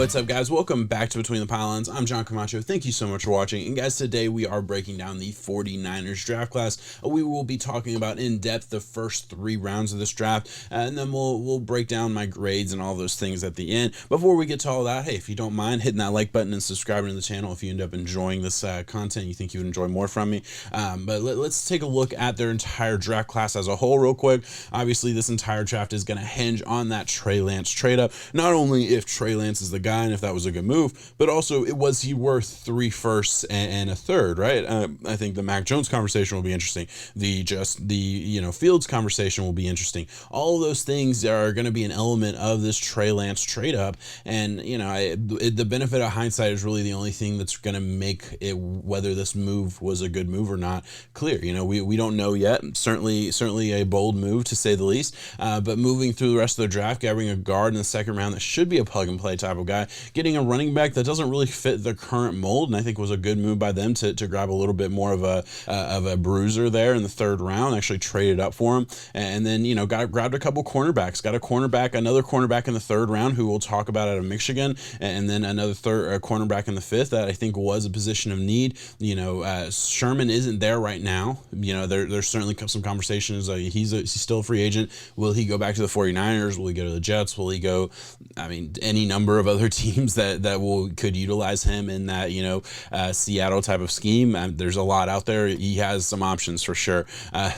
What's up, guys? Welcome back to Between the Pylons. I'm John Camacho. Thank you so much for watching. And guys, today we are breaking down the 49ers draft class. We will be talking about in depth the first 3 rounds of this draft, and then we'll break down my grades and all those things at the end. Before we get to all that, hey, if you don't mind hitting that like button and subscribing to the channel if you end up enjoying this content, you think you would enjoy more from me. But let's take a look at their entire draft class as a whole real quick. Obviously, this entire draft is going to hinge on that Trey Lance trade up. Not only if Trey Lance is the guy and if that was a good move, but also was he worth 3 firsts and a third, right? I think the Mac Jones conversation will be interesting. The Fields conversation will be interesting. All of those things are going to be an element of this Trey Lance trade up, and the benefit of hindsight is really the only thing that's going to make it whether this move was a good move or not clear. We don't know yet. Certainly a bold move to say the least. But moving through the rest of the draft, grabbing a guard in the second round that should be a plug and play type of guy, getting a running back that doesn't really fit the current mold, and I think was a good move by them to grab a little bit more of a bruiser there in the third round. Actually traded up for him, and then grabbed a couple cornerbacks. Got another cornerback in the third round who we'll talk about out of Michigan, and then another cornerback in the fifth that I think was a position of need. Sherman isn't there right now. There's certainly some conversations. He's still a free agent. Will he go back to the 49ers? Will he go to the Jets? Will he go? Any number of other teams that could utilize him in that Seattle type of scheme. There's a lot out there. He has some options for sure.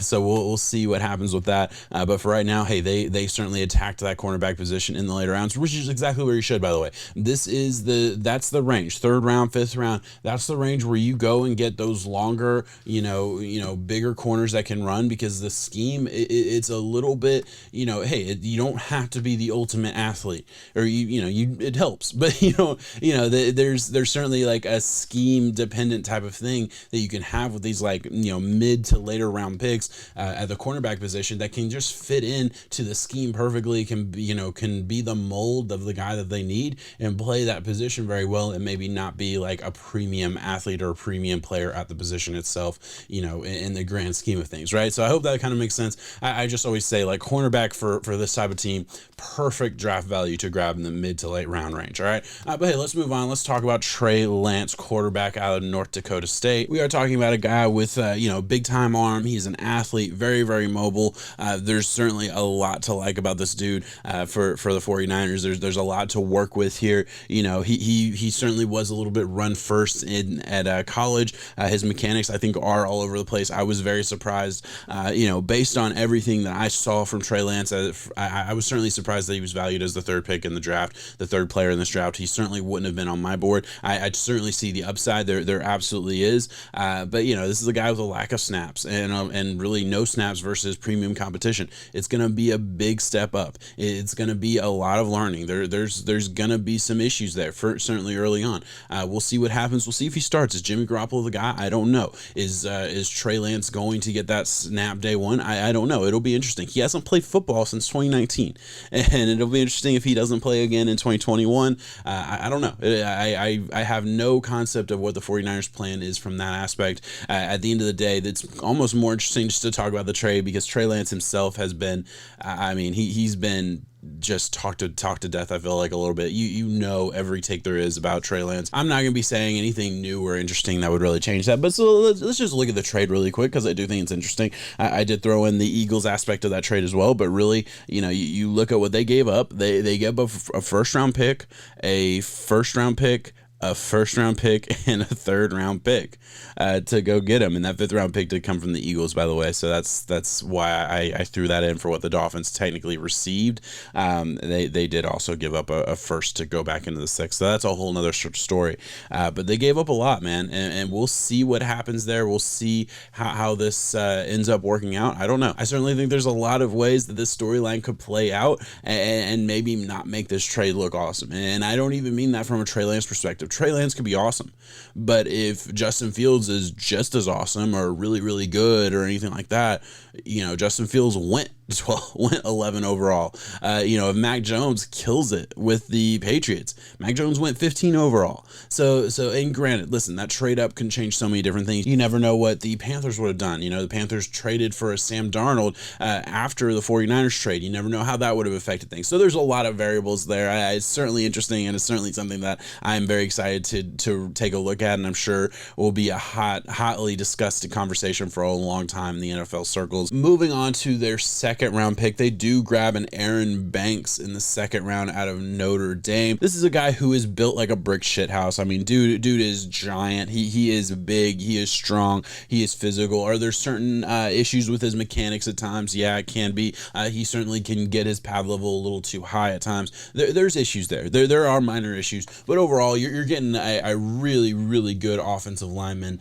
So we'll see what happens with that. But for right now, hey, they certainly attacked that cornerback position in the later rounds, which is exactly where you should, by the way. That's the range. Third round, fifth round. That's the range where you go and get those longer, bigger corners that can run, because the scheme it's a little bit, hey, you don't have to be the ultimate athlete, or it helps, but there's certainly like a scheme dependent type of thing that you can have with these mid to later round picks at the cornerback position that can just fit in to the scheme perfectly, can be the mold of the guy that they need and play that position very well, and maybe not be like a premium athlete or a premium player at the position itself, in the grand scheme of things, right? So I hope that kind of makes sense. I just always say, like, cornerback for this type of team, perfect draft value to grab in the mid to late round range. All right. But hey, let's move on. Let's talk about Trey Lance, quarterback out of North Dakota State. We are talking about a guy with, big time arm. He's an athlete, very, very mobile. There's certainly a lot to like about this dude for the 49ers. There's a lot to work with here. He certainly was a little bit run first at college. His mechanics, I think, are all over the place. I was very surprised, based on everything that I saw from Trey Lance. I was certainly surprised that he was valued as the third pick in the draft, the third player in this draft. He certainly wouldn't have been on my board. I certainly see the upside. There absolutely is. But this is a guy with a lack of snaps and really no snaps versus premium competition. It's going to be a big step up. It's going to be a lot of learning. There's going to be some issues there, certainly early on. We'll see what happens. We'll see if he starts. Is Jimmy Garoppolo the guy? I don't know. Is Trey Lance going to get that snap day one? I don't know. It'll be interesting. He hasn't played football since 2019, and it'll be interesting if he doesn't play again in 2021. I don't know. I have no concept of what the 49ers plan is from that aspect. At the end of the day, that's almost more interesting just to talk about the trade, because Trey Lance himself has been, he's been just talked to death, I feel like, a little bit. Every take there is about Trey Lance. I'm not going to be saying anything new or interesting that would really change that, but so let's just look at the trade really quick, because I do think it's interesting. I did throw in the Eagles aspect of that trade as well, but really, you look at what they gave up. They gave up a first round pick, a first round pick, a first round pick, and a third round pick to go get him. And that fifth round pick did come from the Eagles, by the way. So that's why I threw that in for what the Dolphins technically received. They did also give up a first to go back into the sixth. So that's a whole nother story. But they gave up a lot, man. And we'll see what happens there. We'll see how this ends up working out. I don't know. I certainly think there's a lot of ways that this storyline could play out and maybe not make this trade look awesome. And I don't even mean that from a Trey Lance perspective. Trey Lance could be awesome, but if Justin Fields is just as awesome or really, really good or anything like that, Justin Fields went 12, went 11 overall. If Mac Jones kills it with the Patriots, Mac Jones went 15 overall. And granted, listen, that trade up can change so many different things. You never know what the Panthers would have done. The Panthers traded for a Sam Darnold after the 49ers trade. You never know how that would have affected things. So there's a lot of variables there. It's certainly interesting, and it's certainly something that I'm very excited to take a look at, and I'm sure will be a hotly discussed conversation for a long time in the NFL circles. Moving on to their second round pick, they do grab an Aaron Banks in the second round out of Notre Dame. This is a guy who is built like a brick shit house. I mean, dude is giant. He is big. He is strong. He is physical. Are there certain issues with his mechanics at times? Yeah, it can be. He certainly can get his pad level a little too high at times. There's issues there. There are minor issues, but overall, you're getting a really, really good offensive lineman.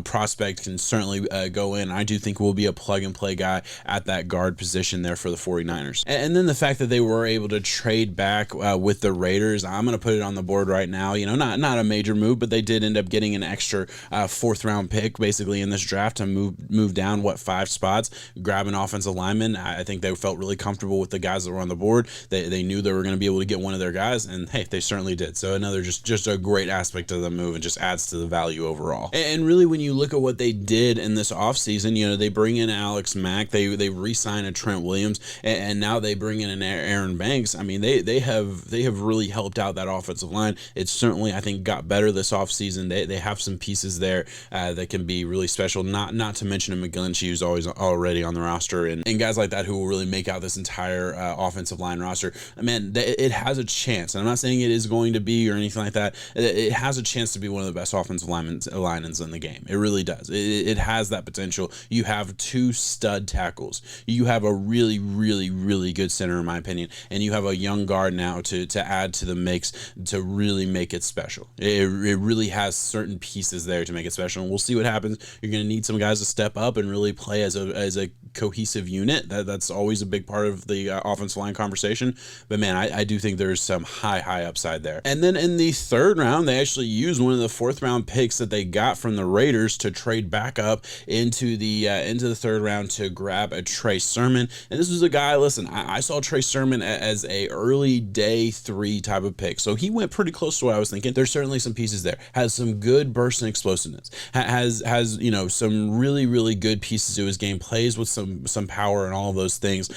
Prospect can certainly go in. I do think will be a plug and play guy at that guard position there for the 49ers. And then the fact that they were able to trade back with the Raiders, I'm going to put it on the board right now. Not a major move, but they did end up getting an extra fourth round pick basically in this draft to move down 5 spots, grab an offensive lineman. I think they felt really comfortable with the guys that were on the board. They knew they were going to be able to get one of their guys, and hey, they certainly did. So another just a great aspect of the move, and just adds to the value overall. And really, when you look at what they did in this offseason, they bring in Alex Mack, they re-sign a Trent Williams, and now they bring in an Aaron Banks. I mean, they have really helped out that offensive line. It's certainly, I think, got better this offseason. They have some pieces there that can be really special. Not to mention a McGlinchey, who's already on the roster, and guys like that who will really make out this entire offensive line roster. Man, it has a chance. And I'm not saying it is going to be or anything like that. It has a chance to be one of the best offensive linemen in the game. It really does. It has that potential. You have 2 stud tackles. You have a really, really, really good center, in my opinion, and you have a young guard now to add to the mix to really make it special. It really has certain pieces there to make it special, and we'll see what happens. You're going to need some guys to step up and really play as a cohesive unit. That's always a big part of the offensive line conversation. But man, I do think there's some high upside there. And then in the third round, they actually used one of the fourth round picks that they got from the Raiders to trade back up into the third round to grab a TREY Sermon. And this was a guy, listen, I saw TREY Sermon as a early day 3 type of pick. So he went pretty close to what I was thinking. There's certainly some pieces there. Has some good burst and explosiveness. Has some really, really good pieces to his game. Plays with some power and all of those things.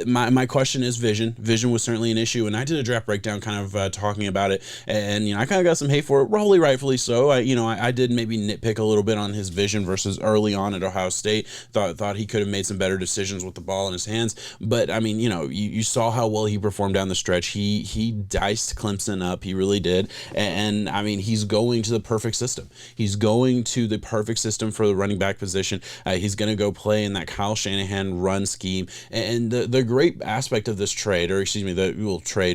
My question is vision. Vision was certainly an issue, and I did a draft breakdown kind of talking about it, and I kind of got some hate for it, probably rightfully so. I did maybe nitpick a little bit on his vision versus early on at Ohio State. Thought he could have made some better decisions with the ball in his hands, but I mean, you saw how well he performed down the stretch. He diced Clemson up, he really did, and I mean, he's going to the perfect system. He's going to the perfect system for the running back position. He's going to go play in that Kyle Shanahan run scheme, and the great aspect of this trade,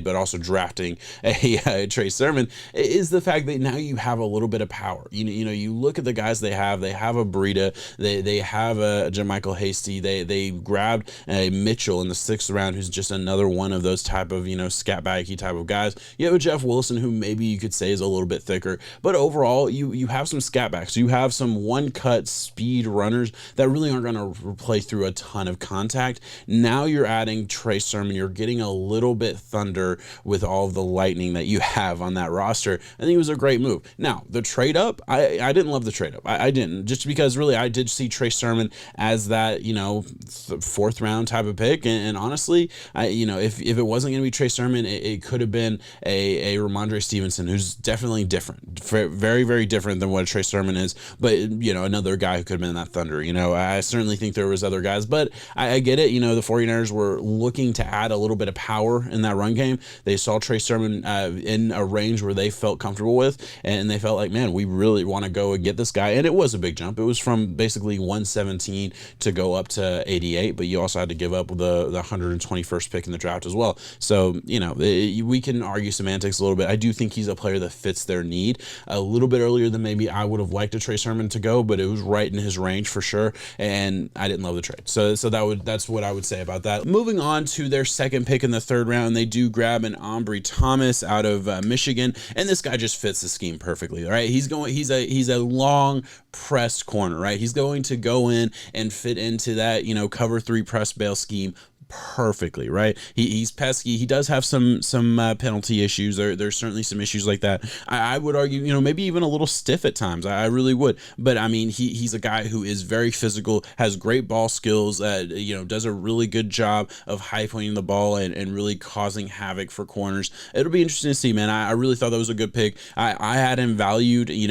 but also drafting a TREY Sermon, is the fact that now you have a little bit of power. You look at the guys they have a Breida, they have a Jermichael Hasty, they grabbed a Mitchell in the 6th round, who's just another one of those type of, scat baggy type of guys. You have a Jeff Wilson, who maybe you could say is a little bit thicker, but overall you have some scat backs. You have some one-cut speed runners that really aren't going to play through a ton of contact. Now you're adding TREY Sermon. You're getting a little bit thunder with all of the lightning that you have on that roster. I think it was a great move. Now, the trade up, I didn't love the trade up. I didn't, just because really I did see TREY Sermon as that, 4th round type of pick. And honestly, if it wasn't going to be TREY Sermon, it could have been a Ramondre Stevenson, who's definitely different, very, very different than what a TREY Sermon is. But, another guy who could have been that thunder. I certainly think there was other guys, but I get it. The 49ers were looking to add a little bit of power in that run game. They saw TREY Sermon in a range where they felt comfortable with, and they felt like, man, we really want to go and get this guy. And it was a big jump. It was from basically 117 to go up to 88, but you also had to give up the 121st pick in the draft as well. So, we can argue semantics a little bit. I do think he's a player that fits their need a little bit earlier than maybe I would have liked a TREY Sermon to go, but it was right in his range for sure, and I didn't love the trade. So that's what I would say about that. Moving on to their second pick in the 3rd round, they do grab an Ambry Thomas out of Michigan, and this guy just fits the scheme perfectly, right? He's a long pressed corner, right? He's going to go in and fit into that, cover 3 press bail scheme perfectly, right? He's pesky. He does have some penalty issues. There's certainly some issues like that. I would argue, maybe even a little stiff at times. I really would. But I mean, he's a guy who is very physical, has great ball skills, does a really good job of high pointing the ball and really causing havoc for corners. It'll be interesting to see, man. I really thought that was a good pick. I had him valued, in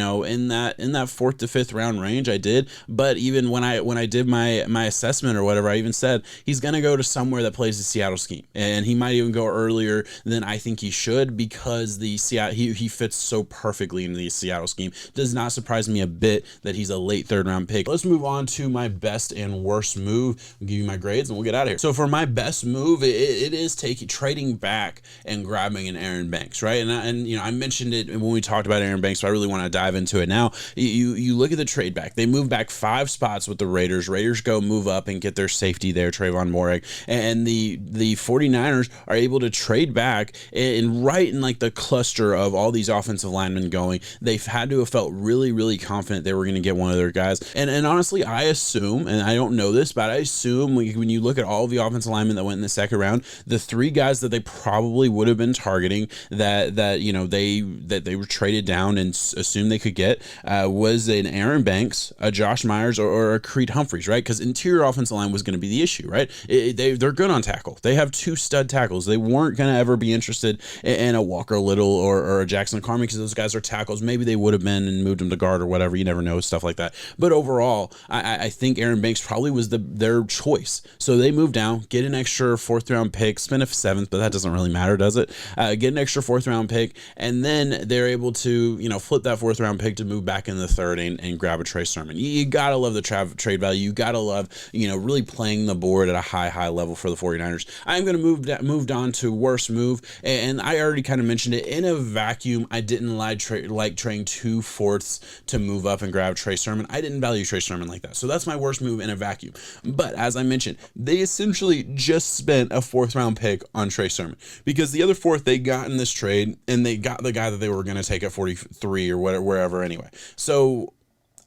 that 4th to 5th round range. I did, but even when I did my assessment or whatever, I even said he's gonna go to somewhere that plays the Seattle scheme, and he might even go earlier than I think he should, because he fits so perfectly into the Seattle scheme. Does not surprise me a bit that he's a late 3rd round pick. Let's move on to my best and worst move. I'll give you my grades and we'll get out of here. So for my best move, it is trading back and grabbing an Aaron Banks, right? And I mentioned it when we talked about Aaron Banks, so I really want to dive into it now. You look at the trade back. They move back 5 spots with the Raiders. Raiders go move up and get their safety there, Trayvon Moehrig, and the 49ers are able to trade back and right in like the cluster of all these offensive linemen going. They've had to have felt really, really confident they were going to get one of their guys. And honestly, I assume, and I don't know this, but I assume when you look at all the offensive linemen that went in the 2nd round, the 3 guys that they probably would have been targeting that they were traded down and assumed they could get was an Aaron Banks, a Josh Myers, or a Creed Humphreys, right? Because interior offensive line was going to be the issue, right? They're good on tackle. They have 2 stud tackles. They weren't going to ever be interested in a Walker Little or a Jackson Carmen because those guys are tackles. Maybe they would have been and moved them to guard or whatever. You never know, stuff like that. But overall, I think Aaron Banks probably was their choice. So they move down, get an extra 4th round pick, spend a 7th, but that doesn't really matter, does it? Get an extra 4th round pick, and then they're able to flip that 4th round pick to move back in the 3rd and grab a TREY Sermon. You gotta love the trade value. You gotta love really playing the board at a high level for the 49ers. I'm going to move on to worst move, and I already kind of mentioned it. In a vacuum, I didn't like trading 2/4 to move up and grab TREY Sermon. I didn't value TREY Sermon like that, so that's my worst move in a vacuum. But as I mentioned, they essentially just spent a 4th round pick on TREY Sermon, because the other 4th they got in this trade, and they got the guy that they were going to take at 43 or wherever anyway. So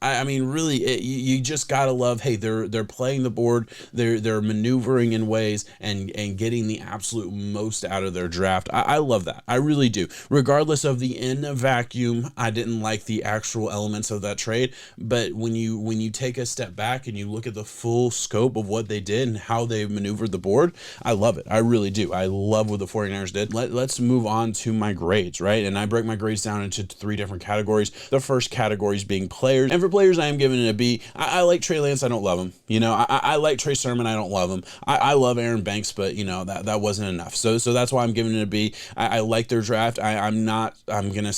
I mean, really, you just gotta love. Hey, they're playing the board. They're maneuvering in ways and getting the absolute most out of their draft. I love that. I really do. Regardless of the in a vacuum, I didn't like the actual elements of that trade. But when you take a step back and you look at the full scope of what they did and how they maneuvered the board, I love it. I really do. I love what the 49ers did. Let's move on to my grades, right? And I break my grades down into 3 different categories. The first categories being players, and for players, I am giving it a B. I like Trey Lance. I don't love him. I like TREY Sermon. I don't love him. I love Aaron Banks, but that wasn't enough. So that's why I'm giving it a B. I like their draft. I'm not gonna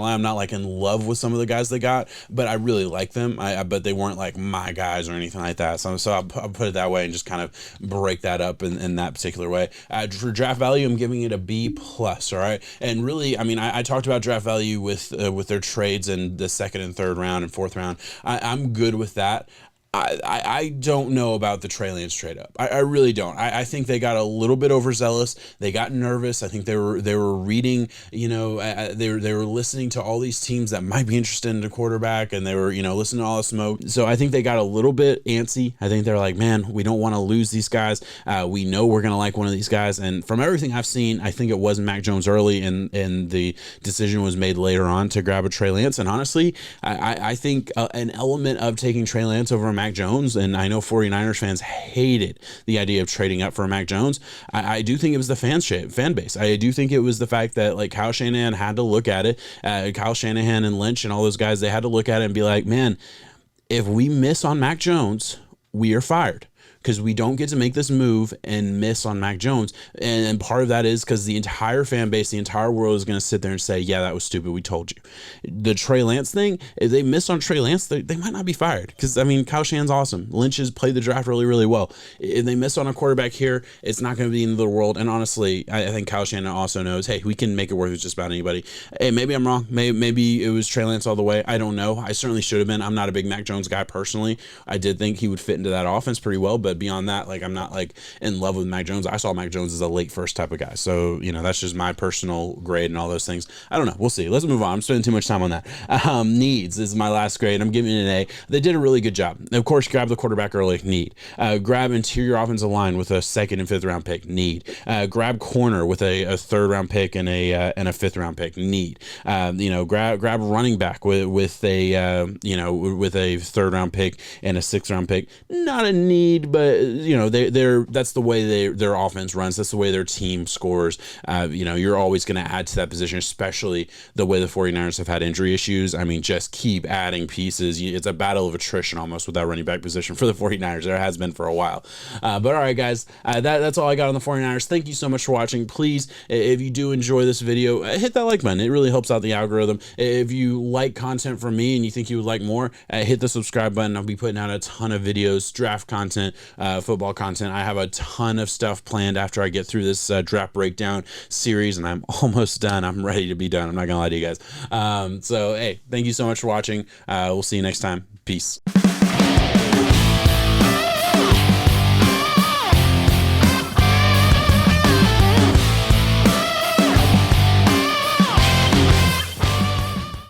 lie. I'm not like in love with some of the guys they got, but I really like them. But they weren't like my guys or anything like that. So I'll put it that way and just kind of break that up in that particular way. For draft value, I'm giving it a B plus. All right. And really, I mean, I talked about draft value with their trades in the 2nd and 3rd round and 4th round. I'm good with that. I don't know about the Trey Lance trade up. I really don't. I think they got a little bit overzealous. They got nervous. I think they were reading, they were listening to all these teams that might be interested in the quarterback, and they were, listening to all the smoke. So I think they got a little bit antsy. I think they're like, man, we don't want to lose these guys. We know we're going to like one of these guys. And from everything I've seen, I think it was Mac Jones early, and the decision was made later on to grab a Trey Lance. And honestly, I think an element of taking Trey Lance over Mac Jones, and I know 49ers fans hated the idea of trading up for Mac Jones. I do think it was the fan base. I do think it was the fact that like Kyle Shanahan had to look at it. Kyle Shanahan and Lynch and all those guys, they had to look at it and be like, man, if we miss on Mac Jones, we are fired. Because we don't get to make this move and miss on Mac Jones. And part of that is because the entire fan base, the entire world is going to sit there and say, yeah, that was stupid. We told you. The Trey Lance thing, if they miss on Trey Lance, they might not be fired. Because, I mean, Kyle Shanahan's awesome. Lynch has played the draft really, really well. If they miss on a quarterback here, it's not going to be the end of the world. And honestly, I think Kyle Shanahan also knows, hey, we can make it work with just about anybody. Hey, maybe I'm wrong. Maybe it was Trey Lance all the way. I don't know. I certainly should have been. I'm not a big Mac Jones guy personally. I did think he would fit into that offense pretty well, but but beyond that, like, I'm not like in love with Mac Jones. I saw Mac Jones as a late first type of guy. So, you know, that's just my personal grade and all those things. I don't know. We'll see. Let's move on. I'm spending too much time on that. Needs is my last grade. I'm giving it an A. They did a really good job. Of course, grab the quarterback early. Need. Grab interior offensive line with a 2nd and 5th round pick. Need. Grab corner with a 3rd round pick and a 5th round pick. Need. You know, grab running back with a you know, with a 3rd round pick and a 6th round pick. Not a need, but you know, that's the way their offense runs. That's the way their team scores. You know, you're always going to add to that position, especially the way the 49ers have had injury issues. I mean, just keep adding pieces. It's a battle of attrition almost with that running back position for the 49ers. There has been for a while. But all right, guys, that's all I got on the 49ers. Thank you so much for watching. Please, if you do enjoy this video, hit that like button. It really helps out the algorithm. If you like content from me and you think you would like more, hit the subscribe button. I'll be putting out a ton of videos, draft content, football content. I have a ton of stuff planned after I get through this draft breakdown series, and I'm almost done. I'm ready to be done. I'm not gonna lie to you guys. So hey, thank you so much for watching. We'll see you next time. Peace.